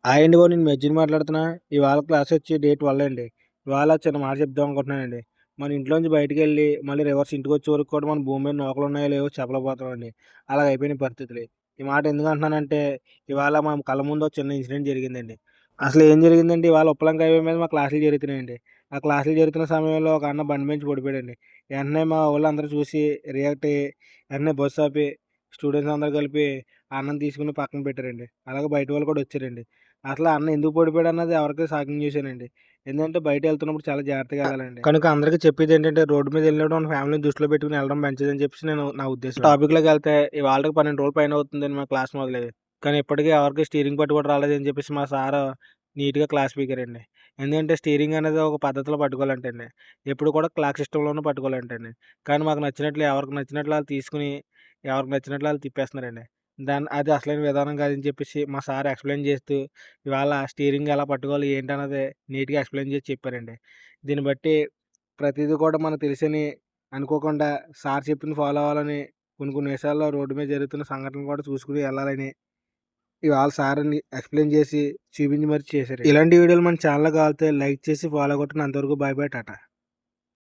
Hi అండి బాబు, నేను మెజ్జిని మాట్లాడుతున్నా. ఇవాళ క్లాస్ వచ్చి డేట్ 12 అండి. ఇవాళ చిన్న మాట చెప్దాం అనుకుంటున్నానండి. మన ఇంట్లోంచి బయటికెళ్ళి మళ్ళీ రివర్స్ ఇంటికొచ్చే వరకు కూడా మన భూమి మీద నూకలు ఉన్నాయో లేవో చెప్పలేకపోతున్నామండి. అలాగ అయిపోయిన పరిస్థితులు. ఈ మాట ఎందుకు అంటున్నానంటే, ఇవాళ మా కళ్ళ ముందు ఒక చిన్న ఇన్సిడెంట్ జరిగిందండి. అసలు ఏం జరిగిందంటే, ఇవాళ ఉప్పలంక హైవే మీద మా క్లాసులు జరుగుతున్నాయండి. ఆ క్లాసులు జరుగుతున్న సమయంలో ఒక అన్న బండి మించి పడిపోయాడండి. వెంటనే మా వోళ్ళందరూ చూసి రియాక్ట్ అయ్యి వెంటనే బస్సు ఆపి స్టూడెంట్స్ అందరూ కలిపి ఆ అన్నని తీసుకుని పక్కన పెట్టారండి. అలాగే బయట వాళ్ళు కూడా వచ్చారండి. అసలు ఆ అన్న ఎందుకు పడిపోయాడన్నది ఎవరికీ షాకింగ్ న్యూసేనండి. ఎందుకంటే బయటెళ్తున్నప్పుడు చాలా జాగ్రత్తగా వెళ్ళాలండి. కనుక అందరికీ చెప్పేదేంటంటే, రోడ్డు మీద వెళ్ళినప్పుడు మన ఫ్యామిలీని దృష్టిలో పెట్టుకొని వెళ్ళడం మంచిదని చెప్పేసి నా ఉద్దేశం. టాపిక్‌లోకి వెళ్తే ఇవాళకి 12 రోజులు పైన అవుతుందండి మా క్లాస్ మొదలయ్యి. కానీ ఇప్పటికీ ఎవరికీ స్టీరింగ్ పట్టు కూడా రాలేదని చెప్పేసి మా సారు నీట్‌గా క్లాస్ పీకారండి. ఎందుకంటే స్టీరింగ్ అనేది ఒక పద్ధతిలో పట్టుకోవాలంటండి. ఎప్పుడు కూడా క్లాక్ సిస్టమ్‌లోనే పట్టుకోవాలంటండి. కానీ మాకు నచ్చినట్లు ఎవరికి నచ్చినట్లు ఆళ్ళు తీసుకొని, ఎవరికి నచ్చినట్లు ఆళ్ళు తిప్పేస్తున్నారండి. అది అసలైన విధానం కాదని చెప్పేసి మా సార్ ఎక్స్‌ప్లెయిన్ చేస్తూ ఇవాళ స్టీరింగ్ ఎలా పట్టుకోవాలి ఏంటన్నది నీట్‌గా ఎక్స్‌ప్లెయిన్ చేసి చెప్పారండి. దీన్ని బట్టి ప్రతీదీ కూడా మనకు తెలుసని అనుకోకుండా సార్ చెప్పింది ఫాలో అవ్వాలని కొన్ని కొన్ని విషయాల్లో రోడ్డు మీద జరుగుతున్న సంఘటనలు కూడా చూసుకొని వెళ్ళాలని ఇవాళ సార్‌ని ఎక్స్‌ప్లెయిన్ చేసి చూపించి మరి చేశారు. ఇలాంటి వీడియోలు మన ఛానల్‌లో కావాలితే లైక్ చేసి ఫాలో కొట్టండి. అంతవరకు బాయ్ బాయ్ టాటా.